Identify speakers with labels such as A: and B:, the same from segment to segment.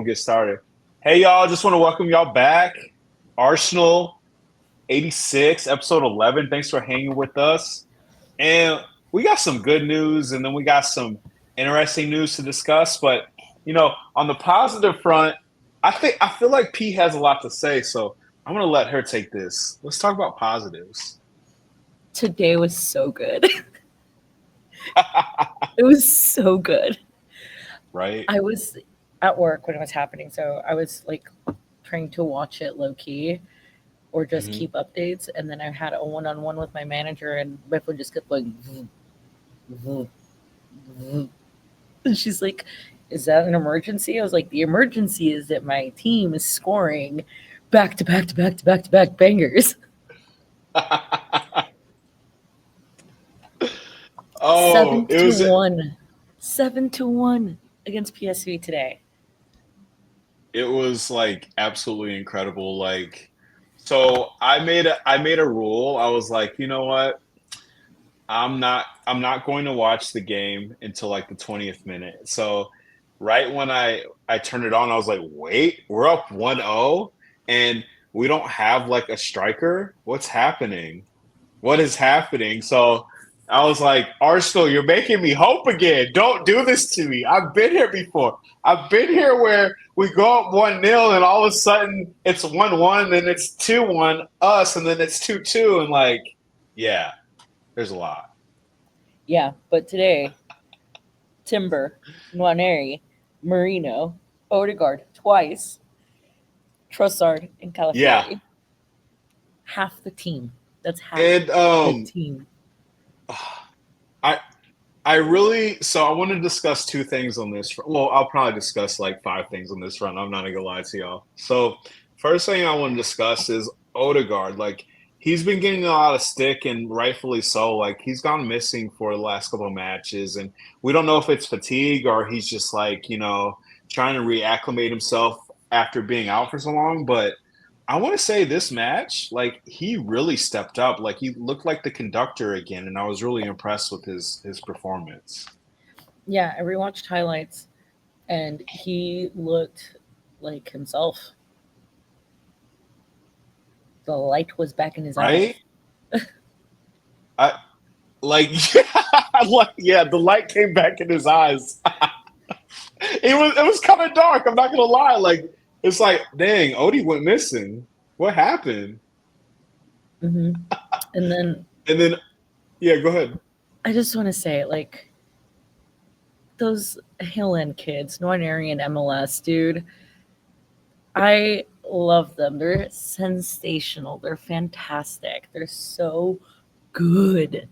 A: we'll get started. Hey, y'all, just want to welcome y'all back. Arsenal 86, episode 11. Thanks for hanging with us. And we got some good news, and then we got some interesting news to discuss. But, on the positive front, I feel like P has a lot to say, so I'm going to let her take this. Let's talk about positives.
B: Today was so good. It was so good.
A: Right?
B: I was at work when it was happening, so I was like trying to watch it low key or just keep updates. And then I had a one-on-one with my manager, and my phone just kept going. And she's like, "Is that an emergency?" I was like, "The emergency is that my team is scoring back to back to back to back to back bangers."
A: Oh,
B: 7-1. 7-1 against PSV today.
A: It was like absolutely incredible. Like, so I made a rule. I was like, you know what? I'm not going to watch the game until like the 20th minute. So right when I turned it on, I was like, wait, we're up 1-0 and we don't have like a striker. What's happening? What is happening? So I was like, Arsenal, you're making me hope again. Don't do this to me. I've been here before. I've been here where we go up 1-0 and all of a sudden it's 1-1, then it's 2-1 us, and then it's 2-2. And like, yeah, there's a lot.
B: Yeah, but today, Timber, Nwaneri, Marino, Odegaard twice, Trossard, and Calafiori.
A: Yeah.
B: Half the team. That's half
A: And
B: the team.
A: I want to discuss two things on this. Well, I'll probably discuss like 5 things on this front. I'm not gonna lie to y'all. So first thing I want to discuss is Odegaard. Like, he's been getting a lot of stick, and rightfully so. Like, he's gone missing for the last couple of matches, and we don't know if it's fatigue or he's just like, trying to reacclimate himself after being out for so long. But I want to say this match, like, he really stepped up. Like, he looked like the conductor again, and I was really impressed with his performance.
B: Yeah, I rewatched highlights, and he looked like himself. The light was back in his eyes.
A: Right? The light came back in his eyes. It was kind of dark. I'm not gonna lie. Like, it's like, dang, Odie went missing. What happened?
B: And then,
A: yeah, go ahead.
B: I just want to say, like, those Hill End kids, Nwaneri and MLS, dude, I love them. They're sensational. They're fantastic. They're so good.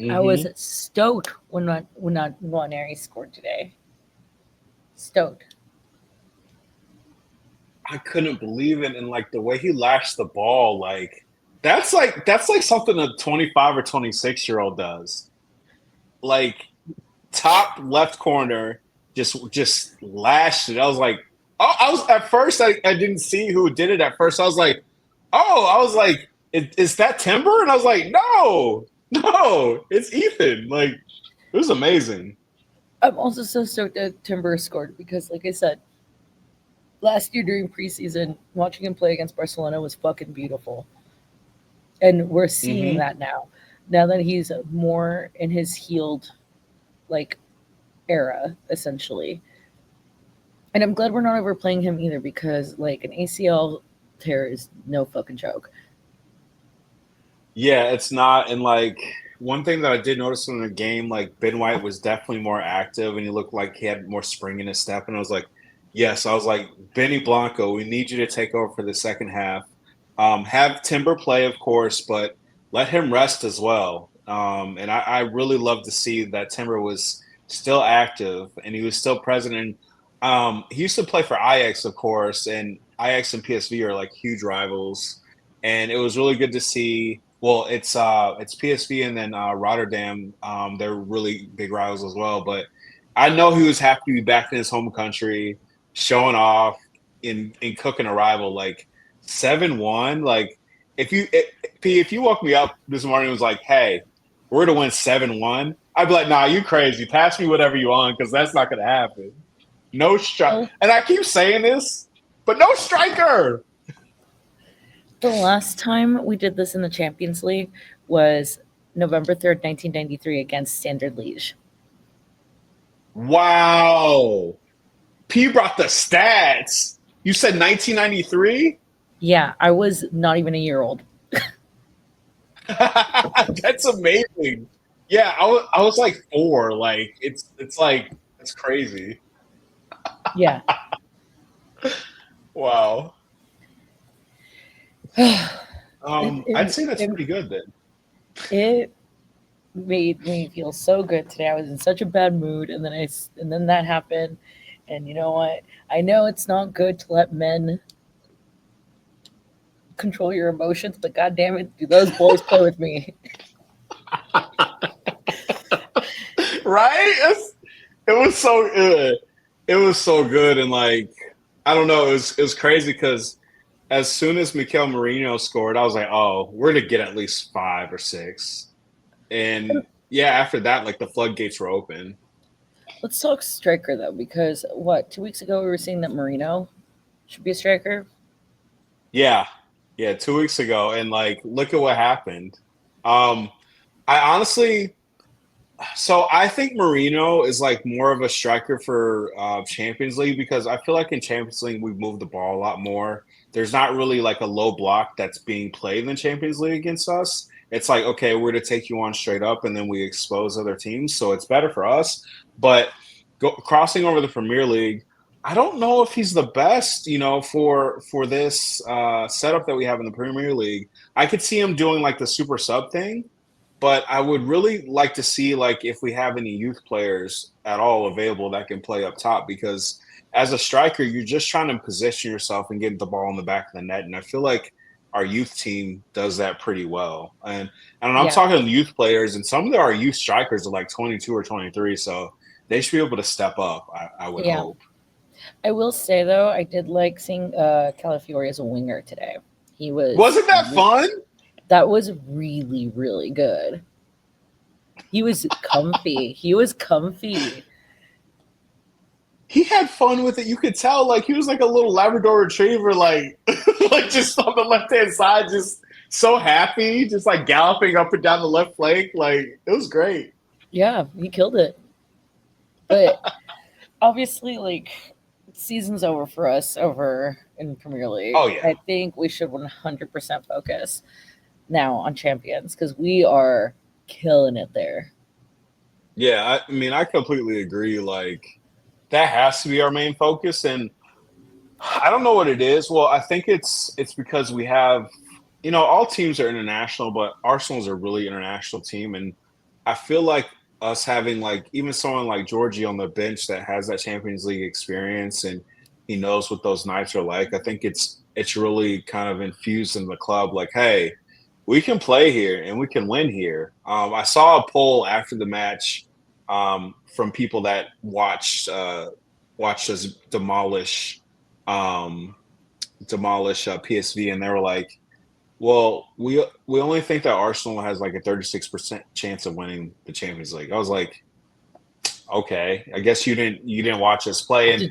B: I was stoked when Nwaneri scored today. Stoked.
A: I couldn't believe it, and like the way he lashed the ball, like that's like something a 25 or 26-year-old does. Like, top left corner, just lashed it. I was like, oh, at first I didn't see who did it at first. I was like, is that Timber? And I was like, no, it's Ethan. Like, it was amazing.
B: I'm also so stoked that Timber scored because, like I said, last year during preseason, watching him play against Barcelona was fucking beautiful. And we're seeing that now. Now that he's more in his healed, like, era, essentially. And I'm glad we're not overplaying him either because, like, an ACL tear is no fucking joke.
A: Yeah, it's not. And, like, one thing that I did notice in the game, like, Ben White was definitely more active and he looked like he had more spring in his step. And I was like, yes, I was like, Benny Blanco, we need you to take over for the second half. Have Timber play, of course, but let him rest as well. And I really love to see that Timber was still active and he was still present. And he used to play for Ajax, of course, and Ajax and PSV are like huge rivals. And it was really good to see. Well, it's PSV and then Rotterdam. They're really big rivals as well. But I know he was happy to be back in his home country, showing off in cooking a rival. Like, 7-1. Like, if you woke me up this morning and was like, hey, we're going to win 7-1, I'd be like, nah, you crazy. Pass me whatever you want because that's not going to happen. No strike.
B: Oh,
A: And I keep saying this, but no striker.
B: the last time we did this in the Champions League was November 3rd, 1993 against Standard Liège.
A: Wow. P brought the stats. You said 1993?
B: Yeah, I was not even a year old.
A: That's amazing. Yeah, I was like 4. Like it's like it's crazy.
B: Yeah.
A: Wow.
B: it,
A: I'd say
B: it,
A: that's
B: it,
A: pretty good then.
B: it made me feel so good today. I was in such a bad mood, and then that happened. And you know what? I know it's not good to let men control your emotions, but god damn it, do those boys play with me?
A: Right? It was so good. It was so good, and like I don't know, it was crazy because as soon as Mikel Marino scored, I was like, oh, we're to get at least 5 or 6. And yeah, after that, like the floodgates were open.
B: Let's talk striker though, because what, 2 weeks ago we were saying that Marino should be a striker.
A: Yeah, yeah, 2 weeks ago, and like look at what happened. Um, I honestly, so I think Marino is like more of a striker for Champions League because I feel like in Champions League we move the ball a lot more. There's not really like a low block that's being played in the Champions League against us. It's like, okay, we're to take you on straight up and then we expose other teams. So it's better for us. But crossing over the Premier League, I don't know if he's the best, for this setup that we have in the Premier League. I could see him doing like the super sub thing, but I would really like to see like if we have any youth players at all available that can play up top because as a striker, you're just trying to position yourself and get the ball in the back of the net. And I feel like our youth team does that pretty well. And I'm
B: Yeah,
A: talking youth players, and some of our youth strikers are like 22 or 23, so they should be able to step up. I would
B: yeah.
A: hope.
B: I will say though, I did like seeing Calafiori as a winger today. He was
A: Wasn't that fun?
B: that was really really good. He was comfy. He was comfy.
A: He had fun with it. You could tell, like he was like a little Labrador Retriever, like like just on the left hand side, just so happy, just like galloping up and down the left flank. Like it was great.
B: Yeah, he killed it. But obviously, like season's over for us over in Premier League.
A: Oh yeah,
B: I think we should 100% focus now on champions because we are killing it there.
A: yeah. I mean, I completely agree. Like that has to be our main focus, and I don't know what it is. Well, I think it's because we have, all teams are international, but Arsenal's a really international team, and I feel like us having like even someone like Georgie on the bench that has that Champions League experience and he knows what those nights are like. I think it's really kind of infused in the club. Like, hey, we can play here and we can win here. I saw a poll after the match from people that watched us um, demolish PSV, and they were like, "Well, we only think that Arsenal has like a 36% chance of winning the Champions League." I was like, "Okay, I guess you didn't watch us play." And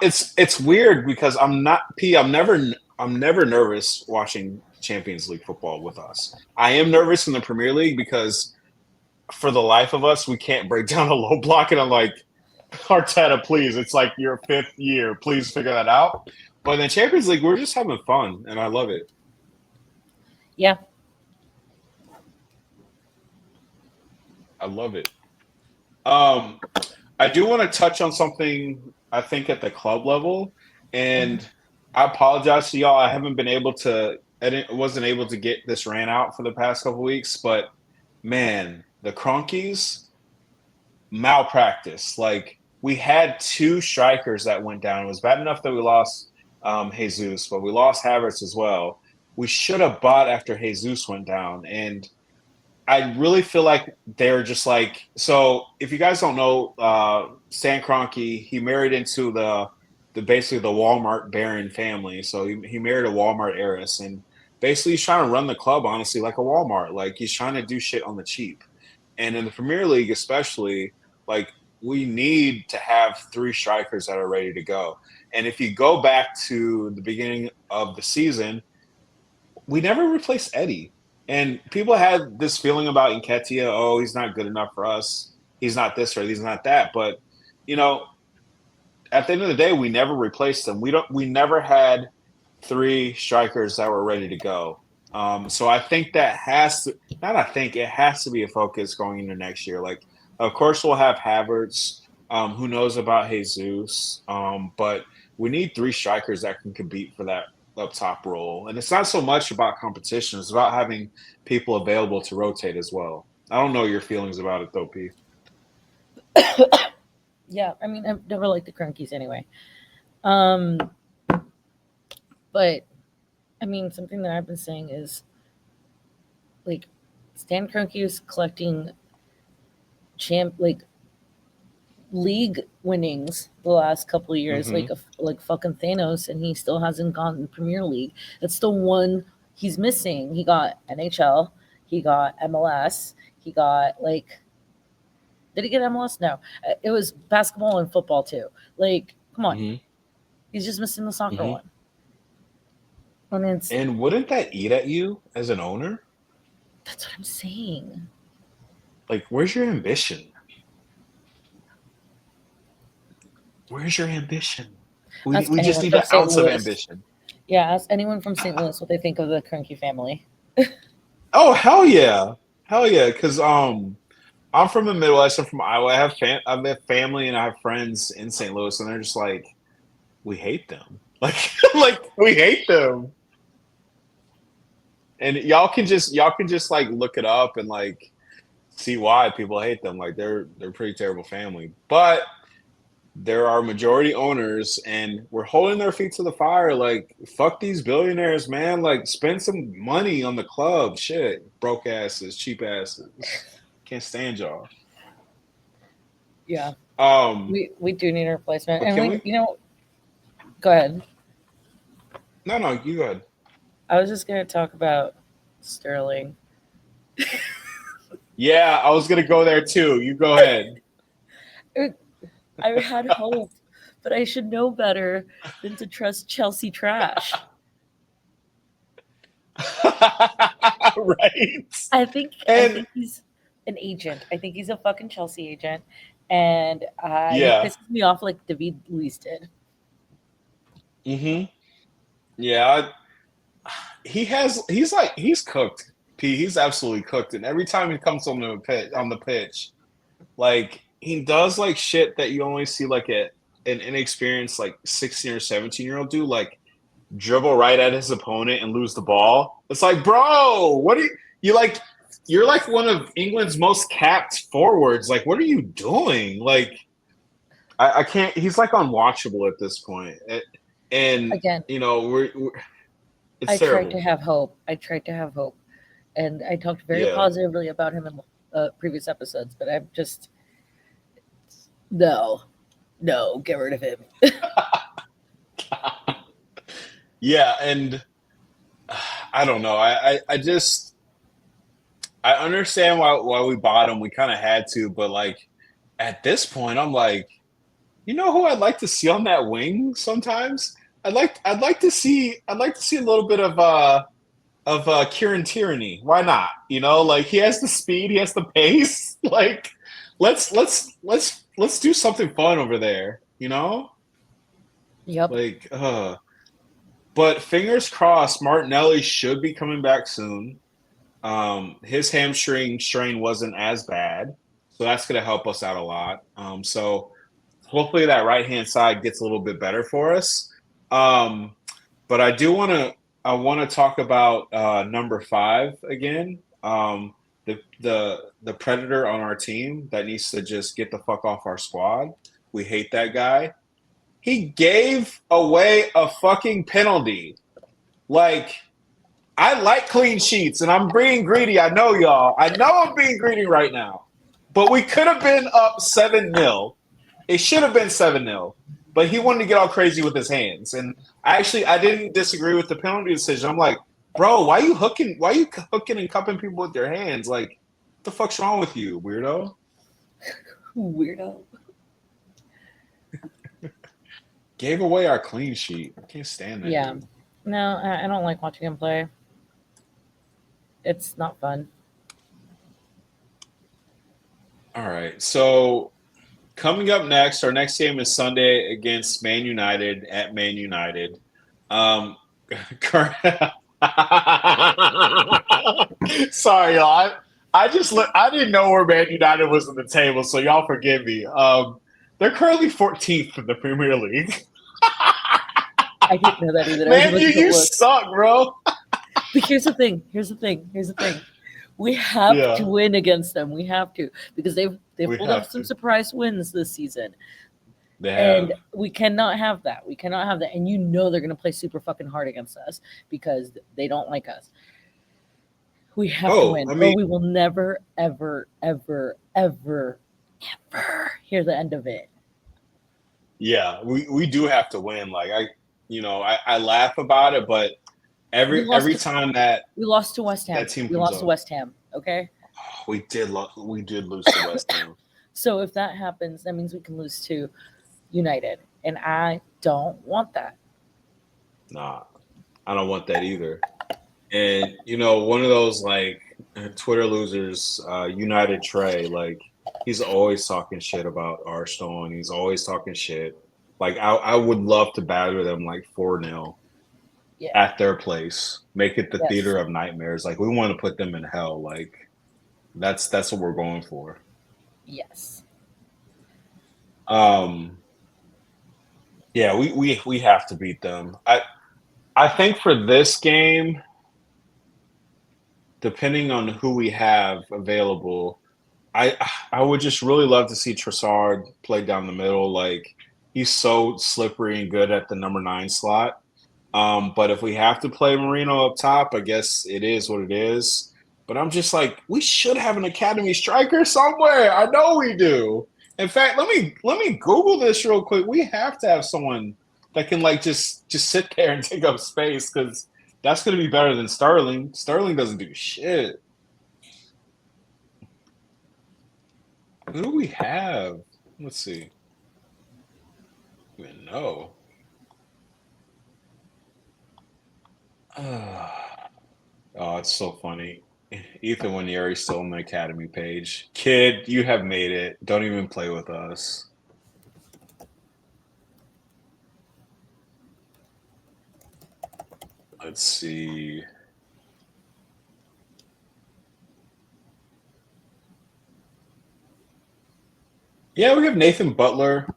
A: it's weird because I'm never nervous watching Champions League football with us. I am nervous in the Premier League because for the life of us, we can't break down a low block, and I'm like, Arteta, please, it's like your 5th year. Please figure that out. But in the Champions League, we're just having fun, and I love it.
B: Yeah,
A: I love it. Um, I do want to touch on something I think at the club level, and I apologize to y'all. I haven't been able to. Wasn't able to get this ran out for the past couple weeks, but man, the Cronkies malpractice. Like we had 2 strikers that went down. It was bad enough that we lost Jesus, but we lost Havertz as well. We should have bought after Jesus went down, and I really feel like they're just like so. If you guys don't know, Stan Kroenke, he married into the basically the Walmart Baron family. So he married a Walmart heiress, and basically he's trying to run the club honestly like a Walmart. Like he's trying to do shit on the cheap. And in the Premier League, especially, like we need to have 3 strikers that are ready to go. And if you go back to the beginning of the season, we never replaced Eddie. And people had this feeling about Nketiah, oh, he's not good enough for us. He's not this or he's not that. But, you know, at the end of the day, we never replaced them. We never had 3 strikers that were ready to go. So I think that has to not I think it has to be a focus going into next year. Like, of course we'll have Havertz. Who knows about Jesus? But we need 3 strikers that can compete for that up top role. And it's not so much about competition, it's about having people available to rotate as well. I don't know your feelings about it though, P.
B: Yeah, I mean, I've never liked the Crunkies anyway. Um, but I mean, something that I've been saying is like Stan Kroenke is collecting like league winnings the last couple of years,
A: Mm-hmm.
B: like fucking Thanos, and he still hasn't gotten Premier League. That's the one he's missing. He got NHL, he got MLS, he got like. Did he get MLS? No, it was basketball and football too. Like, come on,
A: Mm-hmm.
B: he's just missing the soccer
A: Mm-hmm.
B: one. And it's
A: And wouldn't that eat at you as an owner?
B: that's what I'm saying.
A: Like, where's your ambition? Where's your ambition? We
B: Ask
A: we just
B: anyone
A: need
B: from
A: an
B: St.
A: ounce of
B: Louis.
A: ambition.
B: Yeah, ask anyone from St. Louis what they think of the Kroenke family.
A: Oh hell yeah, hell yeah! Because I'm from the Midwest. I'm from Iowa. I have family and I have friends in St. Louis, and they're just like, we hate them. Like like we hate them. And y'all can just like look it up and like see why people hate them. Like they're a pretty terrible family, but there are majority owners and we're holding their feet to the fire. Like, fuck these billionaires, man. Like, spend some money on the club. Shit. Broke asses, cheap asses. Can't stand y'all.
B: Yeah,
A: Um,
B: we do need a replacement,
A: but
B: and
A: can
B: we
A: we
B: go ahead.
A: no, you go ahead.
B: I was just gonna talk about Sterling.
A: Yeah, I was gonna go there too. You go ahead.
B: I had hope, but I should know better than to trust Chelsea trash.
A: Right.
B: I
A: And
B: think he's an agent. I think he's a fucking Chelsea agent, and he
A: yeah.
B: pisses me off like David Luiz did.
A: Hmm. Yeah, he's cooked. P. He's absolutely cooked. And every time he comes on the pitch, like he does like shit that you only see like an inexperienced like 16 or 17-year-old do, like dribble right at his opponent and lose the ball. It's like, bro, what are you like? You're like one of England's most capped forwards. Like, what are you doing? Like, I can't. He's like unwatchable at this point. And
B: Again,
A: you know, it's
B: I tried to
A: terrible.
B: have hope. I tried to have hope, and I talked very
A: Yeah.
B: positively about him in previous episodes. But I'm just no, no, get rid of him.
A: Yeah, and I don't know. I just I understand why we bought him. We kind of had to, but like at this point, I'm like, you know who I'd like to see on that wing sometimes? I'd like to see a little bit of Kieran Tierney. Why not? You know, like he has the speed, he has the pace. Like let's do something fun over there, you know?
B: Yep.
A: Like but fingers crossed Martinelli should be coming back soon. His hamstring strain wasn't as bad, so that's going to help us out a lot. So hopefully that right hand side gets a little bit better for us. Um, but I want to talk about number 5 again. The predator on our team that needs to just get the fuck off our squad. We hate that guy. He gave away a fucking penalty. Like, I like clean sheets, and I'm being greedy. I know y'all. I know I'm being greedy right now. But we could have been up 7-0. It should have been 7-0. But he wanted to get all crazy with his hands. And I didn't disagree with the penalty decision. I'm like, bro, why you hooking and cupping people with your hands? Like, what the fuck's wrong with you, weirdo?
B: Weirdo.
A: gave away our clean sheet. I can't stand that.
B: Yeah.
A: Dude.
B: No, I don't like watching him play. It's not fun.
A: All right. So coming up next, our next game is Sunday against Man United at Man United. Um, Sorry, y'all. I didn't know where Man United was on the table, so y'all forgive me. They're currently 14th in the Premier League.
B: I didn't know that either.
A: Man, you suck, bro.
B: But here's the thing. We have to win against them. We have to, because they've pulled off some surprise wins this season. And we cannot have that. And you know they're going to play super fucking hard against us because they don't like us. We have to win. Or we will never, ever, ever, ever, ever hear the end of it.
A: Yeah, we do have to win. Like I laugh about it, but every time that
B: we lost to West Ham, okay?
A: We did lose to West Ham.
B: So if that happens, that means we can lose to United, and I don't want that.
A: Nah, I don't want that either. And one of those like Twitter losers, United Trey, like he's always talking shit about Arsenal, and he's always talking shit. Like I would love to batter them like 4-0 at their place, make it the theater of nightmares. Like we want to put them in hell. Like that's what we're going for.
B: Yes.
A: Yeah, we have to beat them. I think for this game, depending on who we have available, I would just really love to see Trossard play down the middle. Like he's so slippery and good at the number 9 slot. But if we have to play Marino up top, I guess it is what it is. But I'm just like, we should have an academy striker somewhere. I know we do. In fact, let me Google this real quick. We have to have someone that can like just sit there and take up space, because that's going to be better than Sterling. Sterling doesn't do shit. Who do we have? Let's see. Even know. Oh, it's so funny. Ethan Winieri's still on the academy page. Kid, you have made it. Don't even play with us. Let's see. Yeah, we have Nathan Butler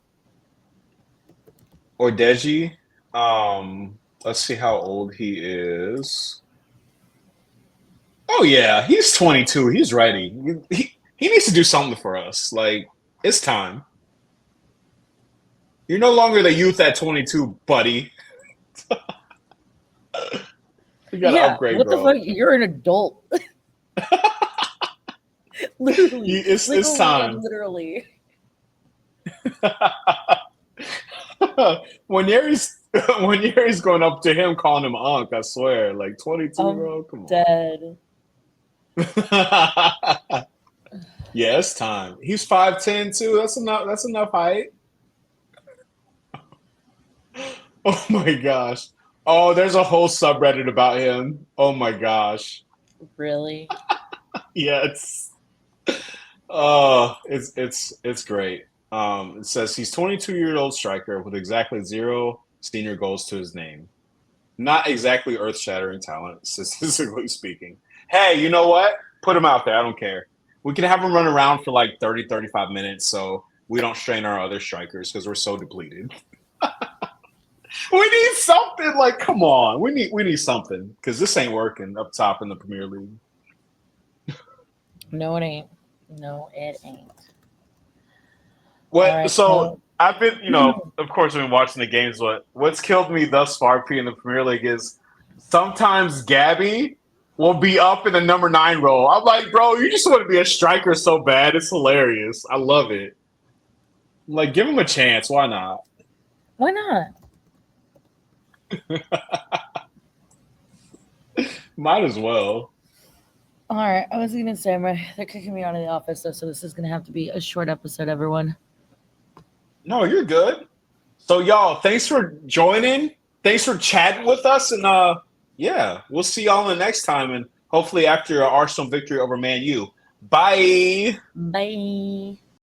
A: or Deji. Let's see how old he is. Oh yeah, he's 22. He's ready. He needs to do something for us. Like, it's time. You're no longer the youth at 22, buddy. You gotta upgrade,
B: what
A: bro.
B: the fuck? You're an adult. Literally,
A: it's time.
B: Literally.
A: When Yeri's going up to him, calling him Unc, I swear, like 22, bro. Come on.
B: Dead.
A: Yeah, it's time. He's 5'10" too. That's enough height. Oh my gosh. Oh, there's a whole subreddit about him. Oh my gosh.
B: Really?
A: Yeah, it's great. It says he's 22-year-old striker with exactly 0 senior goals to his name. Not exactly earth-shattering talent, statistically speaking. Hey, you know what? Put him out there. I don't care. We can have him run around for like 30, 35 minutes so we don't strain our other strikers because we're so depleted. We need something. Like, come on. We need something because this ain't working up top in the Premier League.
B: No, it ain't. No, it ain't.
A: What? Right, so I've been, of course, I've been watching the games. What's killed me thus far, P, in the Premier League is sometimes Gabby will be up in the number 9 role. I'm like, bro, you just want to be a striker so bad. It's hilarious. I love it. Like, give him a chance. Why not?
B: Why not?
A: Might as well.
B: All right. I was going to say, they're kicking me out of the office, so this is going to have to be a short episode, everyone.
A: No, you're good. So y'all, thanks for joining. Thanks for chatting with us, and yeah, we'll see y'all in the next time, and hopefully after an Arsenal victory over Man U. Bye.
B: Bye.